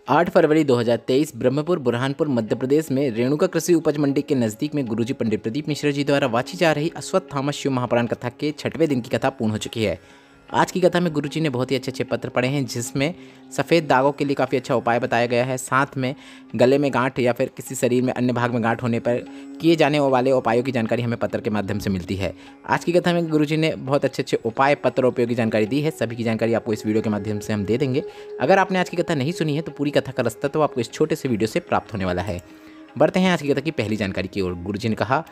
8 फरवरी 2023 ब्रह्मपुर बुरहानपुर मध्य प्रदेश में रेणुका कृषि उपज मंडी के नज़दीक में गुरुजी पंडित प्रदीप मिश्रा जी द्वारा वाची जा रही अश्वत्थामा शिव महापुराण कथा के 6वें दिन की कथा पूर्ण हो चुकी है। आज की कथा में गुरुजी ने बहुत ही अच्छे पत्र पढ़े हैं, जिसमें सफ़ेद दागों के लिए काफ़ी अच्छा उपाय बताया गया है। साथ में गले में गांठ या फिर किसी शरीर में अन्य भाग में गांठ होने पर किए जाने वाले उपायों की जानकारी हमें पत्र के माध्यम से मिलती है। आज की कथा में गुरुजी ने बहुत अच्छे उपाय, पत्र और उपयोगी जानकारी दी है। सभी की जानकारी आपको इस वीडियो के माध्यम से हम दे देंगे। अगर आपने आज की कथा नहीं सुनी है तो पूरी कथा का रास्ता तो आपको इस छोटे से वीडियो से प्राप्त होने वाला है। बढ़ते हैं आज की कथा की पहली जानकारी की ओर। गुरुजी ने कहा,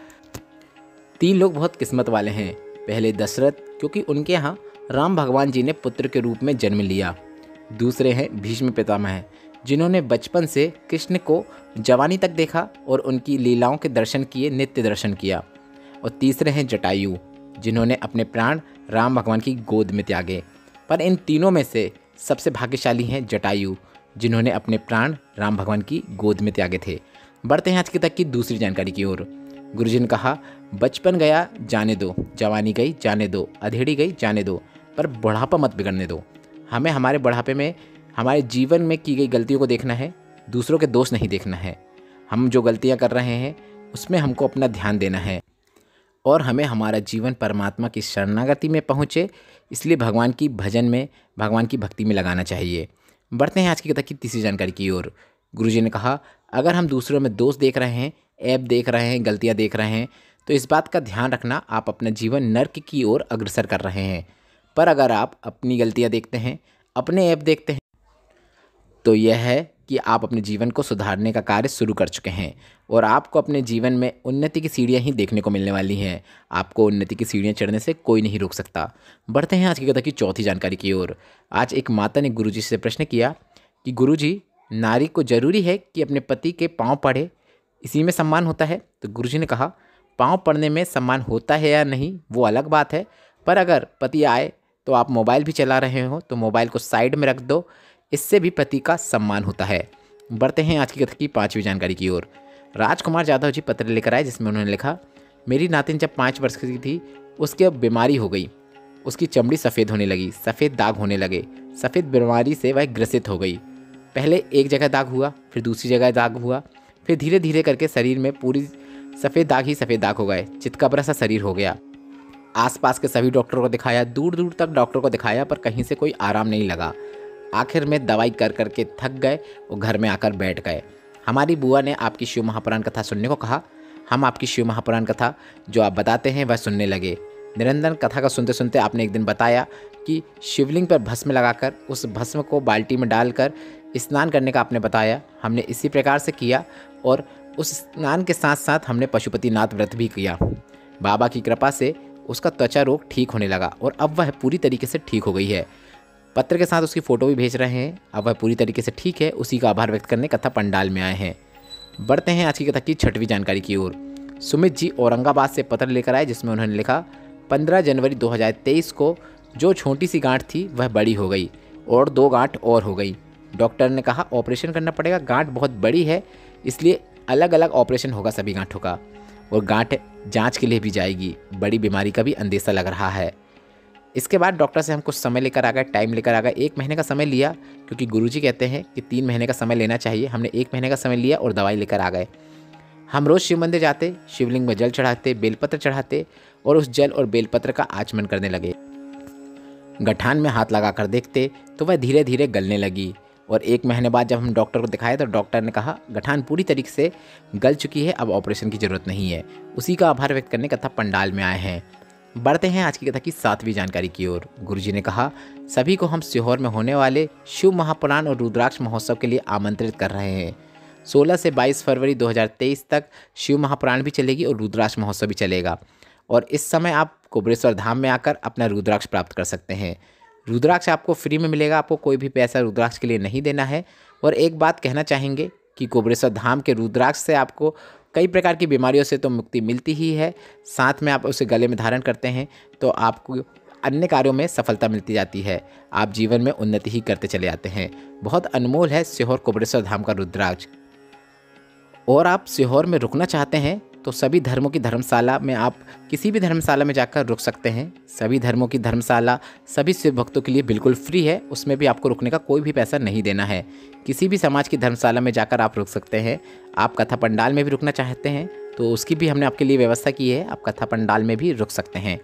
3 लोग बहुत किस्मत वाले हैं। पहले दशरथ, क्योंकि उनके यहाँ राम भगवान जी ने पुत्र के रूप में जन्म लिया। दूसरे हैं भीष्म पितामह, जिन्होंने बचपन से कृष्ण को जवानी तक देखा और उनकी लीलाओं के दर्शन किए, नित्य दर्शन किया। और तीसरे हैं जटायु, जिन्होंने अपने प्राण राम भगवान की गोद में त्यागे। पर इन तीनों में से सबसे भाग्यशाली हैं जटायु, जिन्होंने अपने प्राण राम भगवान की गोद में त्यागे थे। बढ़ते हैं आज की तक की दूसरी जानकारी की ओर। गुरुजी ने कहा, बचपन गया जाने दो, जवानी गई जाने दो, अधेड़ी गई जाने दो, पर बुढ़ापा मत बिगड़ने दो। हमें हमारे बुढ़ापे में हमारे जीवन में की गई गलतियों को देखना है, दूसरों के दोष नहीं देखना है। हम जो गलतियां कर रहे हैं उसमें हमको अपना ध्यान देना है और हमें हमारा जीवन परमात्मा की शरणागति में पहुँचे, इसलिए भगवान की भजन में, भगवान की भक्ति में लगाना चाहिए। बढ़ते हैं आज की कथा की तीसरी जानकारी की ओर। गुरुजी ने कहा, अगर हम दूसरों में दोष देख रहे हैं, ऐब देख रहे हैं, गलतियां देख रहे हैं, तो इस बात का ध्यान रखना आप अपना जीवन नर्क की ओर अग्रसर कर रहे हैं। पर अगर आप अपनी गलतियां देखते हैं, अपने ऐब देखते हैं, तो यह है कि आप अपने जीवन को सुधारने का कार्य शुरू कर चुके हैं और आपको अपने जीवन में उन्नति की सीढ़ियां ही देखने को मिलने वाली हैं। आपको उन्नति की सीढ़ियां चढ़ने से कोई नहीं रोक सकता। बढ़ते हैं आज की कथा की चौथी जानकारी की ओर। आज एक माता ने गुरुजी से प्रश्न किया कि गुरुजी, नारी को जरूरी है कि अपने पति के पाँव पड़े, इसी में सम्मान होता है? तो गुरुजी ने कहा, पाँव पड़ने में सम्मान होता है या नहीं वो अलग बात है, पर अगर पति आए तो आप मोबाइल भी चला रहे हो तो मोबाइल को साइड में रख दो, इससे भी पति का सम्मान होता है। बढ़ते हैं आज की कथा की 5वीं जानकारी की ओर। राजकुमार जाधव जी पत्र लेकर आए, जिसमें उन्होंने लिखा, मेरी नातिन जब 5 वर्ष की थी, उसकी अब बीमारी हो गई। उसकी चमड़ी सफ़ेद होने लगी, सफ़ेद दाग होने लगे। सफ़ेद बीमारी से वह ग्रसित हो गई। पहले एक जगह दाग हुआ, फिर दूसरी जगह दाग हुआ, फिर धीरे धीरे करके शरीर में पूरी सफ़ेद दाग ही सफ़ेद दाग हो गए। चितकबरा सा शरीर हो गया। आसपास के सभी डॉक्टरों को दिखाया, दूर दूर तक डॉक्टरों को दिखाया, पर कहीं से कोई आराम नहीं लगा। आखिर में दवाई कर करके थक गए और घर में आकर बैठ गए। हमारी बुआ ने आपकी शिव महापुराण कथा सुनने को कहा। हम आपकी शिव महापुराण कथा जो आप बताते हैं वह सुनने लगे। निरंतर कथा का सुनते सुनते आपने एक दिन बताया कि शिवलिंग पर भस्म लगाकर उस भस्म को बाल्टी में डालकर स्नान करने का आपने बताया। हमने इसी प्रकार से किया और उस स्नान के साथ साथ हमने पशुपतिनाथ व्रत भी किया। बाबा की कृपा से उसका त्वचा रोग ठीक होने लगा और अब वह पूरी तरीके से ठीक हो गई है। पत्र के साथ उसकी फ़ोटो भी भेज रहे हैं। अब वह पूरी तरीके से ठीक है। उसी का आभार व्यक्त करने कथा पंडाल में आए हैं। बढ़ते हैं आज की कथा की 6वीं जानकारी की ओर। सुमित जी औरंगाबाद से पत्र लेकर आए, जिसमें उन्होंने लिखा, 15 जनवरी 2023 को जो छोटी सी गांठ थी वह बड़ी हो गई और 2 गांठ और हो गई। डॉक्टर ने कहा ऑपरेशन करना पड़ेगा, गांठ बहुत बड़ी है, इसलिए अलग अलग ऑपरेशन होगा सभी गांठों का, और गांठ जांच के लिए भी जाएगी। बड़ी बीमारी का भी अंदेशा लग रहा है। इसके बाद डॉक्टर से हम कुछ समय लेकर आ गए, टाइम लेकर आ गए। 1 महीने का समय लिया, क्योंकि गुरुजी कहते हैं कि 3 महीने का समय लेना चाहिए। हमने 1 महीने का समय लिया और दवाई लेकर आ गए। हम रोज़ शिव मंदिर जाते, शिवलिंग में जल चढ़ाते, बेलपत्र चढ़ाते और उस जल और बेलपत्र का आचमन करने लगे। गठान में हाथ लगाकर देखते तो वह धीरे धीरे गलने लगी और 1 महीने बाद जब हम डॉक्टर को दिखाए तो डॉक्टर ने कहा गठान पूरी तरीके से गल चुकी है, अब ऑपरेशन की ज़रूरत नहीं है। उसी का आभार व्यक्त करने कथा पंडाल में आए हैं। बढ़ते हैं आज की कथा की 7वीं जानकारी की ओर। गुरुजी ने कहा, सभी को हम सीहोर में होने वाले शिव महापुराण और रुद्राक्ष महोत्सव के लिए आमंत्रित कर रहे हैं। 16 से 22 फरवरी 2023 तक शिव महापुराण भी चलेगी और रुद्राक्ष महोत्सव भी चलेगा, और इस समय आप कुबरेश्वर धाम में आकर अपना रुद्राक्ष प्राप्त कर सकते हैं। रुद्राक्ष आपको फ्री में मिलेगा, आपको कोई भी पैसा रुद्राक्ष के लिए नहीं देना है। और एक बात कहना चाहेंगे कि कुबरेश्वर धाम के रुद्राक्ष से आपको कई प्रकार की बीमारियों से तो मुक्ति मिलती ही है, साथ में आप उसे गले में धारण करते हैं तो आपको अन्य कार्यों में सफलता मिलती जाती है। आप जीवन में उन्नति ही करते चले आते हैं। बहुत अनमोल है सीहोर कुबरेश्वर धाम का रुद्राक्ष। और आप सीहोर में रुकना चाहते हैं तो सभी धर्मों की धर्मशाला में आप किसी भी धर्मशाला में जाकर रुक सकते हैं। सभी धर्मों की धर्मशाला सभी शिव भक्तों के लिए बिल्कुल फ्री है, उसमें भी आपको रुकने का कोई भी पैसा नहीं देना है। किसी भी समाज की धर्मशाला में जाकर आप रुक सकते हैं। आप कथा पंडाल में भी रुकना चाहते हैं तो उसकी भी हमने आपके लिए व्यवस्था की है, आप कथा पंडाल में भी रुक सकते हैं।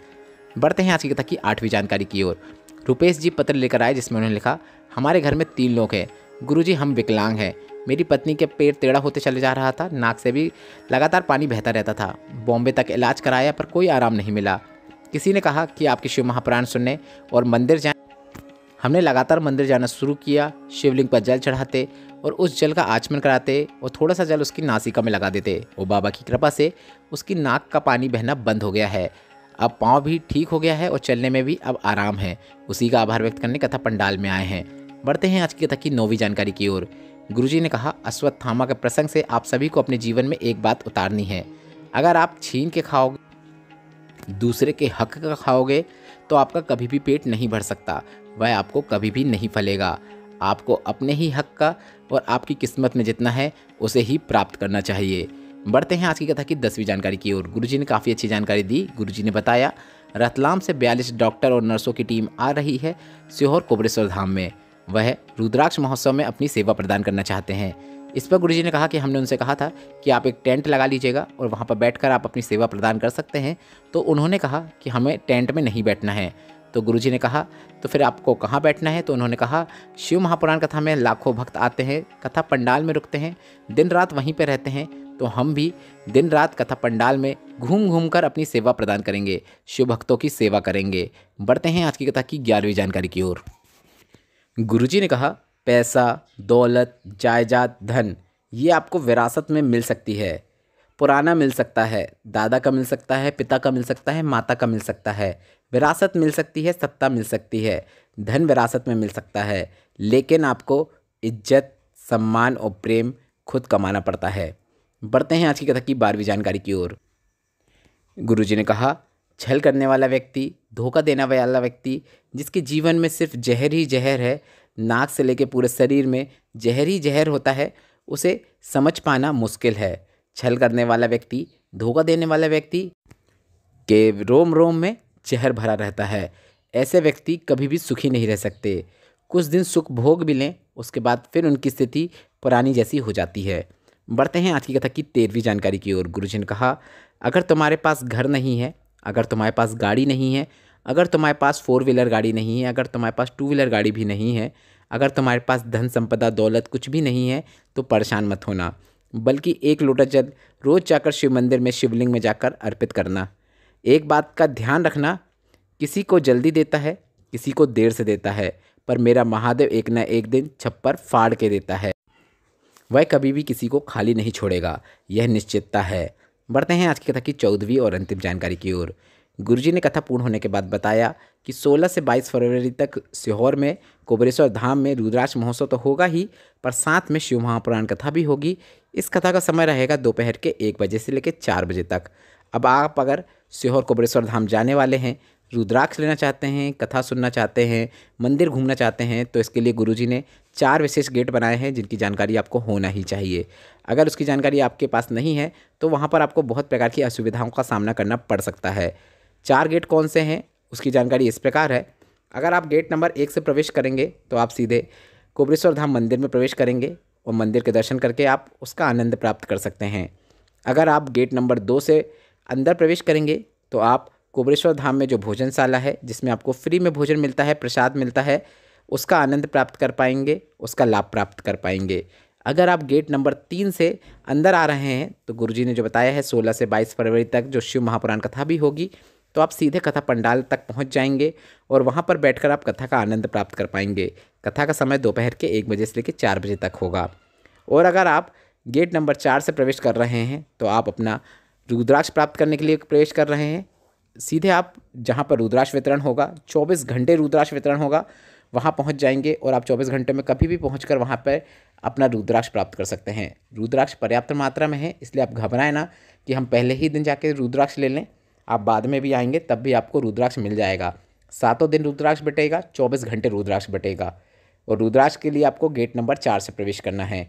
बढ़ते हैं आज की कथा की 8वीं जानकारी की ओर। रुपेश जी पत्र लेकर आए जिसमें उन्होंने लिखा, हमारे घर में 3 लोग हैं गुरुजी, हम विकलांग हैं। मेरी पत्नी के पेट टेढ़ा होते चले जा रहा था, नाक से भी लगातार पानी बहता रहता था। बॉम्बे तक इलाज कराया पर कोई आराम नहीं मिला। किसी ने कहा कि आपके शिव महापुराण सुनने और मंदिर जाएं। हमने लगातार मंदिर जाना शुरू किया, शिवलिंग पर जल चढ़ाते और उस जल का आचमन कराते और थोड़ा सा जल उसकी नासिका में लगा देते और बाबा की कृपा से उसकी नाक का पानी बहना बंद हो गया है। अब पाँव भी ठीक हो गया है और चलने में भी अब आराम है। उसी का आभार व्यक्त करने कथा पंडाल में आए हैं। बढ़ते हैं आज की कथा की 9वीं जानकारी की ओर। गुरुजी ने कहा, अश्वत्थामा के प्रसंग से आप सभी को अपने जीवन में एक बात उतारनी है। अगर आप छीन के खाओगे, दूसरे के हक का खाओगे तो आपका कभी भी पेट नहीं भर सकता, वह आपको कभी भी नहीं फलेगा। आपको अपने ही हक का और आपकी किस्मत में जितना है उसे ही प्राप्त करना चाहिए। बढ़ते हैं आज की कथा की 10वीं जानकारी की ओर। गुरुजी ने काफ़ी अच्छी जानकारी दी। गुरुजी ने बताया, रतलाम से 42 डॉक्टर और नर्सों की टीम आ रही है सीहोर कोबरेश्वर धाम में। वह रुद्राक्ष महोत्सव में अपनी सेवा प्रदान करना चाहते हैं। इस पर गुरुजी ने कहा कि हमने उनसे कहा था कि आप एक टेंट लगा लीजिएगा और वहाँ पर बैठकर आप अपनी सेवा प्रदान कर सकते हैं। तो उन्होंने कहा कि हमें टेंट में नहीं बैठना है। तो गुरुजी ने कहा, तो फिर आपको कहाँ बैठना है? तो उन्होंने कहा, शिव महापुराण कथा में लाखों भक्त आते हैं, कथा पंडाल में रुकते हैं, दिन रात वहीं पर रहते हैं। तो हम भी दिन रात कथा पंडाल में घूम घूम कर अपनी सेवा प्रदान करेंगे, शिव भक्तों की सेवा करेंगे। बढ़ते हैं आज की कथा की 11वीं जानकारी की ओर। गुरुजी ने कहा, पैसा, दौलत, जायदाद, धन ये आपको विरासत में मिल सकती है। पुराना मिल सकता है, दादा का मिल सकता है, पिता का मिल सकता है, माता का मिल सकता है। विरासत मिल सकती है, सत्ता मिल सकती है, धन विरासत में मिल सकता है, लेकिन आपको इज्जत, सम्मान और प्रेम खुद कमाना पड़ता है। बढ़ते हैं आज की कथा की 12वीं जानकारी की ओर। गुरुजी ने कहा, छल करने वाला व्यक्ति, धोखा देने वाला व्यक्ति जिसके जीवन में सिर्फ जहर ही जहर है, नाक से लेकर पूरे शरीर में जहर ही जहर होता है, उसे समझ पाना मुश्किल है। छल करने वाला व्यक्ति, धोखा देने वाला व्यक्ति के रोम रोम में जहर भरा रहता है। ऐसे व्यक्ति कभी भी सुखी नहीं रह सकते। कुछ दिन सुख भोग भी लें, उसके बाद फिर उनकी स्थिति पुरानी जैसी हो जाती है। बढ़ते हैं आज की कथा की 13वीं जानकारी की ओर। गुरुजी ने कहा, अगर तुम्हारे पास घर नहीं है, अगर तुम्हारे पास गाड़ी नहीं है, अगर तुम्हारे पास 4 व्हीलर गाड़ी नहीं है, अगर तुम्हारे पास 2 व्हीलर गाड़ी भी नहीं है, अगर तुम्हारे पास धन संपदा दौलत कुछ भी नहीं है तो परेशान मत होना, बल्कि एक लोटा जल रोज़ जाकर शिव मंदिर में शिवलिंग में जाकर अर्पित करना। एक बात का ध्यान रखना, किसी को जल्दी देता है, किसी को देर से देता है, पर मेरा महादेव एक न एक दिन छप्पर फाड़ के देता है। वह कभी भी किसी को खाली नहीं छोड़ेगा, यह निश्चितता है। बढ़ते हैं आज की कथा की 14वीं और अंतिम जानकारी की ओर। गुरुजी ने कथा पूर्ण होने के बाद बताया कि 16 से 22 फरवरी तक सीहोर में कोबरेश्वर धाम में रुद्राक्ष महोत्सव तो होगा ही, पर साथ में शिव महापुराण कथा भी होगी। इस कथा का समय रहेगा दोपहर के 1 बजे से लेकर 4 बजे तक। अब आप अगर सीहोर कोबरेश्वर धाम जाने वाले हैं, रुद्राक्ष लेना चाहते हैं, कथा सुनना चाहते हैं, मंदिर घूमना चाहते हैं, तो इसके लिए गुरुजी ने 4 विशेष गेट बनाए हैं जिनकी जानकारी आपको होना ही चाहिए। अगर उसकी जानकारी आपके पास नहीं है तो वहाँ पर आपको बहुत प्रकार की असुविधाओं का सामना करना पड़ सकता है। 4 गेट कौन से हैं उसकी जानकारी इस प्रकार है। अगर आप गेट नंबर 1 से प्रवेश करेंगे तो आप सीधे कोबरेश्वर धाम मंदिर में प्रवेश करेंगे और मंदिर के दर्शन करके आप उसका आनंद प्राप्त कर सकते हैं। अगर आप गेट नंबर 2 से अंदर प्रवेश करेंगे तो आप कोबरेश्वर धाम में जो भोजनशाला है जिसमें आपको फ्री में भोजन मिलता है, प्रसाद मिलता है, उसका आनंद प्राप्त कर पाएंगे, उसका लाभ प्राप्त कर पाएंगे। अगर आप गेट नंबर 3 से अंदर आ रहे हैं तो गुरुजी ने जो बताया है 16 से 22 फरवरी तक जो शिव महापुराण कथा भी होगी, तो आप सीधे कथा पंडाल तक पहुंच जाएंगे और वहां पर बैठकर आप कथा का आनंद प्राप्त कर पाएंगे। कथा का समय दोपहर के 1 बजे से लेकर 4 बजे तक होगा। और अगर आप गेट नंबर 4 से प्रवेश कर रहे हैं तो आप अपना रुद्राक्ष प्राप्त करने के लिए प्रवेश कर रहे हैं। सीधे आप जहां पर रुद्राक्ष वितरण होगा, 24 घंटे रुद्राक्ष वितरण होगा, वहां पहुंच जाएंगे और आप 24 घंटे में कभी भी पहुंचकर वहां पर अपना रुद्राक्ष प्राप्त कर सकते हैं। रुद्राक्ष पर्याप्त मात्रा में है, इसलिए आप घबराएं ना कि हम पहले ही दिन जाके रुद्राक्ष ले लें। आप बाद में भी आएंगे तब भी आपको रुद्राक्ष मिल जाएगा। 7 दिन रुद्राक्ष बटेगा, 24 घंटे रुद्राक्ष बटेगा। और रुद्राक्ष के लिए आपको गेट नंबर 4 से प्रवेश करना है।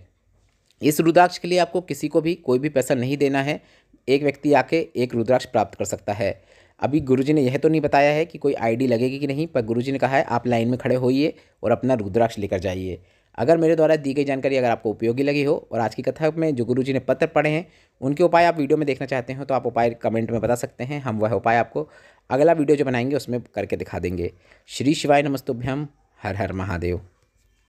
इस रुद्राक्ष के लिए आपको किसी को भी कोई भी पैसा नहीं देना है। एक व्यक्ति आके एक रुद्राक्ष प्राप्त कर सकता है। अभी गुरुजी ने यह तो नहीं बताया है कि कोई आईडी लगेगी कि नहीं, पर गुरुजी ने कहा है आप लाइन में खड़े होइए और अपना रुद्राक्ष लेकर जाइए। अगर मेरे द्वारा दी गई जानकारी अगर आपको उपयोगी लगी हो और आज की कथा में जो गुरुजी ने पत्र पढ़े हैं उनके उपाय आप वीडियो में देखना चाहते हो तो आप उपाय कमेंट में बता सकते हैं। हम वह उपाय आपको अगला वीडियो जो बनाएंगे उसमें करके दिखा देंगे। श्री शिवाय नमस्तुभ्यम। हर हर महादेव।